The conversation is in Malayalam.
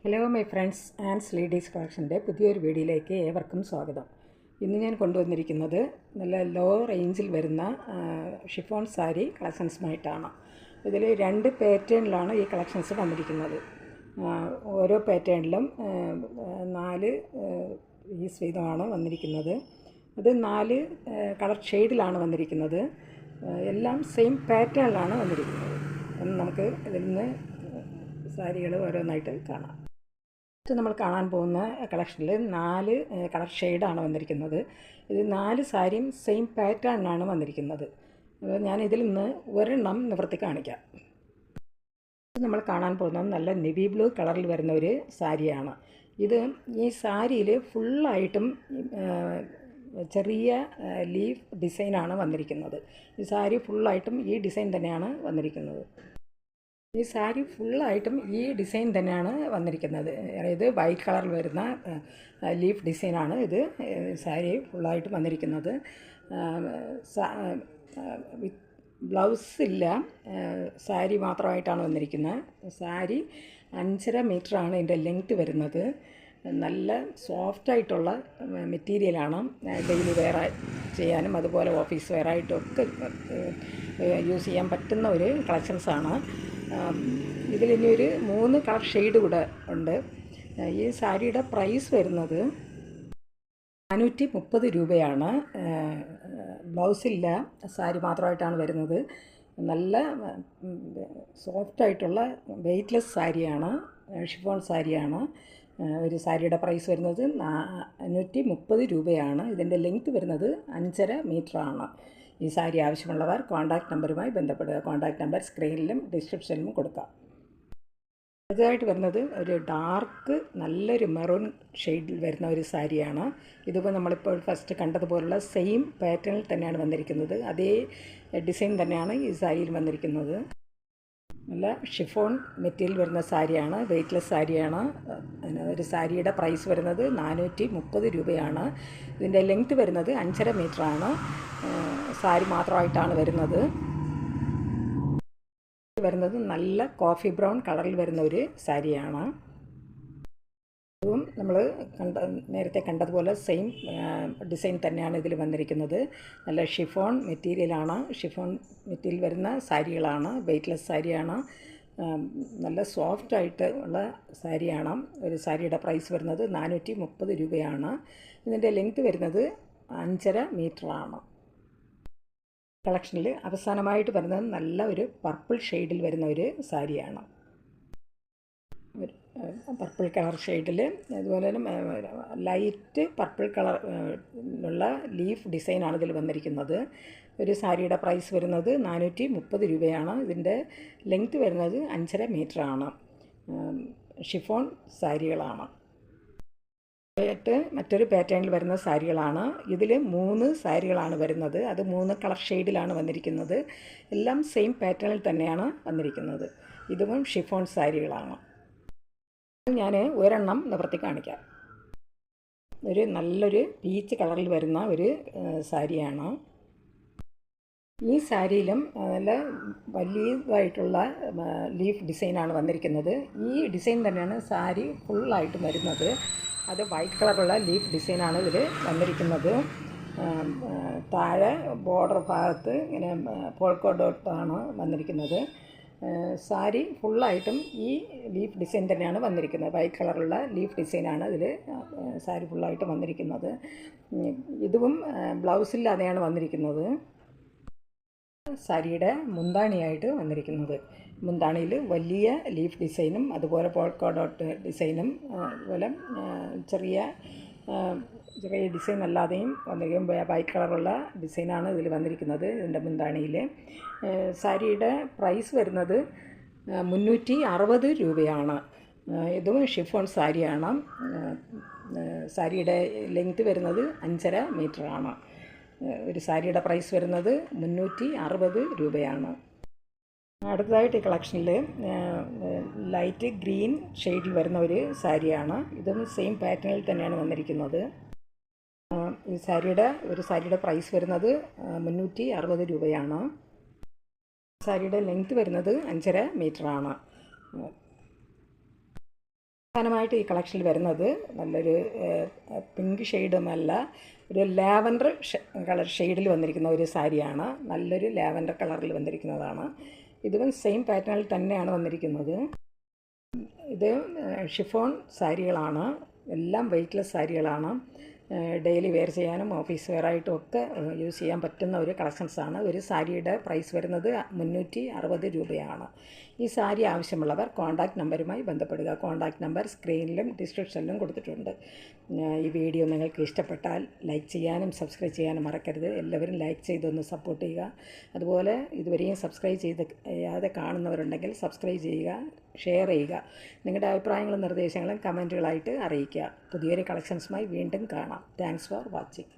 ഹലോ മൈ ഫ്രണ്ട്സ് ആൻഡ്സ് ലേഡീസ് കളക്ഷൻ്റെ പുതിയൊരു വീഡിയോയിലേക്ക് ഏവർക്കും സ്വാഗതം. ഇന്ന് ഞാൻ കൊണ്ടുവന്നിരിക്കുന്നത് നല്ല ലോ റേഞ്ചിൽ വരുന്ന ഷിഫോൺ സാരി കളക്ഷൻസുമായിട്ടാണ്. ഇതിൽ 2 പാറ്റേണിലാണ് ഈ കളക്ഷൻസ് വന്നിരിക്കുന്നത്. ഓരോ പാറ്റേണിലും 4 പീസ് വീതമാണ് വന്നിരിക്കുന്നത്. അത് 4 കളർ ഷെയ്ഡിലാണ് വന്നിരിക്കുന്നത്. എല്ലാം സെയിം പാറ്റേണിലാണ് വന്നിരിക്കുന്നത്. നമുക്ക് ഇതിൽ നിന്ന് സാരികൾ ഓരോന്നായിട്ട് കാണാം. നമ്മൾ കാണാൻ പോകുന്ന കളക്ഷനിൽ 4 കളർ ഷെയ്ഡാണ് വന്നിരിക്കുന്നത്. ഇത് 4 സാരിയും സെയിം പാറ്റേണിനാണ് വന്നിരിക്കുന്നത്. ഞാൻ ഇതിൽ നിന്ന് ഒരെണ്ണം നിവർത്തി കാണിക്കാം. നമ്മൾ കാണാൻ പോകുന്നത് നല്ല നെവി ബ്ലൂ കളറിൽ വരുന്ന ഒരു സാരിയാണ്. ഈ സാരിയിൽ ഫുള്ളായിട്ടും ചെറിയ ലീഫ് ഡിസൈനാണ് വന്നിരിക്കുന്നത്. ഈ സാരി ഫുള്ളായിട്ടും ഈ ഡിസൈൻ തന്നെയാണ് വന്നിരിക്കുന്നത്. ഈ സാരി ഫുള്ളായിട്ടും ഈ ഡിസൈൻ തന്നെയാണ് വന്നിരിക്കുന്നത്. അതായത് വൈറ്റ് കളറിൽ വരുന്ന ലീഫ് ഡിസൈനാണ് ഇത് സാരി ഫുള്ളായിട്ടും വന്നിരിക്കുന്നത്. ബ്ലൗസ് ഇല്ല, സാരി മാത്രമായിട്ടാണ് വന്നിരിക്കുന്നത്. സാരി 5.5 മീറ്ററാണ് ഇതിൻ്റെ ലെങ്ത്ത് വരുന്നത്. നല്ല സോഫ്റ്റായിട്ടുള്ള മെറ്റീരിയലാണ്. ഡെയിലി വെയർ ചെയ്യാനും അതുപോലെ ഓഫീസ് വെയറായിട്ടും ഒക്കെ യൂസ് ചെയ്യാൻ പറ്റുന്ന ഒരു കളക്ഷൻസാണ്. ഇതിലിനി ഒരു 3 കളർ ഷെയ്ഡ് കൂടെ ഉണ്ട്. ഈ സാരിയുടെ പ്രൈസ് വരുന്നത് 430 രൂപയാണ്. ബ്ലൗസില്ല, സാരി മാത്രമായിട്ടാണ് വരുന്നത്. നല്ല സോഫ്റ്റായിട്ടുള്ള വെയ്റ്റ്ലെസ് സാരിയാണ്, ഷിഫോൺ സാരിയാണ്. ഒരു സാരിയുടെ പ്രൈസ് വരുന്നത് 430 രൂപയാണ്. ഇതിൻ്റെ ലെങ്ത്ത് വരുന്നത് 5.5 മീറ്ററാണ്. ഈ സാരി ആവശ്യമുള്ളവർ കോൺടാക്റ്റ് നമ്പറുമായി ബന്ധപ്പെടുക. കോൺടാക്റ്റ് നമ്പർ സ്ക്രീനിലും ഡിസ്ക്രിപ്ഷനിലും കൊടുക്കാം. അടുത്തതായിട്ട് വരുന്നത് ഒരു ഡാർക്ക് നല്ലൊരു മെറൂൺ ഷെയ്ഡിൽ വരുന്ന ഒരു സാരിയാണ്. ഇതിപ്പോൾ നമ്മളിപ്പോൾ ഫസ്റ്റ് കണ്ടതുപോലുള്ള സെയിം പാറ്റേണിൽ തന്നെയാണ് വന്നിരിക്കുന്നത്. അതേ ഡിസൈൻ തന്നെയാണ് ഈ സാരിയിൽ വന്നിരിക്കുന്നത്. നല്ല ഷിഫോൺ മെറ്റീരിയൽ വരുന്ന സാരിയാണ്, വെയ്റ്റ്ലെസ് സാരിയാണ്. ഒരു സാരിയുടെ പ്രൈസ് വരുന്നത് 430 രൂപയാണ്. ഇതിൻ്റെ ലെങ്ത്ത് വരുന്നത് 5.5 മീറ്ററാണ്. സാരി മാത്രമായിട്ടാണ് വരുന്നത്. നല്ല കോഫി ബ്രൗൺ കളറിൽ വരുന്ന ഒരു സാരിയാണ്. ഇതും നമ്മൾ നേരത്തെ കണ്ടതുപോലെ സെയിം ഡിസൈൻ തന്നെയാണ് ഇതിൽ വന്നിരിക്കുന്നത്. നല്ല ഷിഫോൺ മെറ്റീരിയലാണ്. ഷിഫോൺ മെറ്റീരിയൽ വരുന്ന സാരികളാണ്, വെയ്റ്റ്ലെസ് സാരിയാണ്. നല്ല സോഫ്റ്റായിട്ട് ഉള്ള സാരിയാണ്. ഒരു സാരിയുടെ പ്രൈസ് വരുന്നത് 430 രൂപയാണ്. ഇതിൻ്റെ ലെങ്ത്ത് വരുന്നത് 5.5 മീറ്ററാണ്. കളക്ഷനിൽ അവസാനമായിട്ട് വരുന്നത് നല്ല ഒരു പർപ്പിൾ ഷെയ്ഡിൽ വരുന്ന ഒരു സാരിയാണ്. പർപ്പിൾ കളർ ഷെയ്ഡിൽ അതുപോലെ തന്നെ ലൈറ്റ് പർപ്പിൾ കളറിലുള്ള ലീഫ് ഡിസൈനാണ് ഇതിൽ വന്നിരിക്കുന്നത്. ഒരു സാരിയുടെ പ്രൈസ് വരുന്നത് 430 രൂപയാണ്. ഇതിൻ്റെ ലെങ്ത്ത് വരുന്നത് 5.5 മീറ്ററാണ്. ഷിഫോൺ സാരികളാണ്. മറ്റൊരു പാറ്റേണിൽ വരുന്ന സാരികളാണ്. ഇതിൽ 3 സാരികളാണ് വരുന്നത്. അത് 3 കളർ ഷെയ്ഡിലാണ് വന്നിരിക്കുന്നത്. എല്ലാം സെയിം പാറ്റേണിൽ തന്നെയാണ് വന്നിരിക്കുന്നത്. ഇതും ഷിഫോൺ സാരികളാണ്. ഞാൻ ഒരെണ്ണം നിവർത്തി കാണിക്കാം. നല്ലൊരു പീച്ച് കളറിൽ വരുന്ന ഒരു സാരിയാണ്. ഈ സാരിയിലും നല്ല വലിയതായിട്ടുള്ള ലീഫ് ഡിസൈനാണ് വന്നിരിക്കുന്നത്. ഈ ഡിസൈൻ തന്നെയാണ് സാരി ഫുള്ളായിട്ട് വരുന്നത്. അത് വൈറ്റ് കളറുള്ള ലീഫ് ഡിസൈനാണ് ഇതിൽ വന്നിരിക്കുന്നത്. താഴെ ബോർഡർ ഭാഗത്ത് ഇങ്ങനെ പോൾക്കോ ഡോട്ടാണ് വന്നിരിക്കുന്നത്. സാരി ഫുള്ളായിട്ടും ഈ ലീഫ് ഡിസൈൻ തന്നെയാണ് വന്നിരിക്കുന്നത്. വൈറ്റ് കളറുള്ള ലീഫ് ഡിസൈനാണ് ഇതിൽ സാരി ഫുള്ളായിട്ട് വന്നിരിക്കുന്നത്. ഇതും ബ്ലൗസില്ലാതെയാണ് വന്നിരിക്കുന്നത്. സാരിയുടെ മുന്താണിയായിട്ട് വന്നിരിക്കുന്നത്. മുന്താണിയിൽ വലിയ ലീഫ് ഡിസൈനും അതുപോലെ പോൾക്കോ ഡോട്ട് ഡിസൈനും അതുപോലെ ചെറിയ ഡിസൈൻ അല്ലാതെയും വന്നിരിക്കും. വൈറ്റ് കളറുള്ള ഡിസൈനാണ് ഇതിൽ വന്നിരിക്കുന്നത്. ഇതിൻ്റെ മുന്താണിയിൽ സാരിയുടെ പ്രൈസ് വരുന്നത് 360 രൂപയാണ്. ഇതും ഷിഫോൺ സാരിയാണ്. സാരിയുടെ ലെങ്ത്ത് വരുന്നത് 5.5 മീറ്ററാണ്. ഒരു സാരിയുടെ പ്രൈസ് വരുന്നത് 360 രൂപയാണ്. അടുത്തതായിട്ട് ഈ കളക്ഷനിൽ ലൈറ്റ് ഗ്രീൻ ഷെയ്ഡിൽ വരുന്ന ഒരു സാരിയാണ്. ഇതും സെയിം പാറ്റേണിൽ തന്നെയാണ് വന്നിരിക്കുന്നത്. ഈ സാരിയുടെ പ്രൈസ് വരുന്നത് 360 രൂപയാണ്. സാരിയുടെ ലെങ്ത്ത് വരുന്നത് 5.5 മീറ്ററാണ്. പ്രധാനമായിട്ട് ഈ കളക്ഷനിൽ വരുന്നത് നല്ലൊരു പിങ്ക് ഷെയ്ഡുമല്ല, ഒരു ലാവൻഡർ കളർ ഷെയ്ഡിൽ വന്നിരിക്കുന്ന ഒരു സാരിയാണ്. നല്ലൊരു ലാവൻഡർ കളറിൽ വന്നിരിക്കുന്നതാണ്. ഇതും സെയിം പാറ്റേണിൽ തന്നെയാണ് വന്നിരിക്കുന്നത്. ഇത് ഷിഫോൺ സാരികളാണ്, എല്ലാം വെയ്റ്റ്ലെസ് സാരികളാണ്. ഡെയിലി വെയർ ചെയ്യാനും ഓഫീസ് വെയറായിട്ടും ഒക്കെ യൂസ് ചെയ്യാൻ പറ്റുന്ന ഒരു കളക്ഷൻസാണ്. ഒരു സാരിയുടെ പ്രൈസ് വരുന്നത് 360 രൂപയാണ്. ഈ സാരി ആവശ്യമുള്ളവർ കോൺടാക്റ്റ് നമ്പറുമായി ബന്ധപ്പെടുക. കോൺടാക്റ്റ് നമ്പർ സ്ക്രീനിലും ഡിസ്ക്രിപ്ഷനിലും കൊടുത്തിട്ടുണ്ട്. ഈ വീഡിയോ നിങ്ങൾക്ക് ഇഷ്ടപ്പെട്ടാൽ ലൈക്ക് ചെയ്യാനും സബ്സ്ക്രൈബ് ചെയ്യാനും മറക്കരുത്. എല്ലാവരും ലൈക്ക് ചെയ്തൊന്ന് സപ്പോർട്ട് ചെയ്യുക. അതുപോലെ ഇതുവരെയും സബ്സ്ക്രൈബ് ചെയ്യാതെ കാണുന്നവരുണ്ടെങ്കിൽ സബ്സ്ക്രൈബ് ചെയ്യുക, ഷെയർ ചെയ്യുക. നിങ്ങളുടെ അഭിപ്രായങ്ങളും നിർദ്ദേശങ്ങളും കമൻറ്റുകളായിട്ട് അറിയിക്കുക. പുതിയൊരു കളക്ഷൻസുമായി വീണ്ടും കാണാം. Thanks for watching.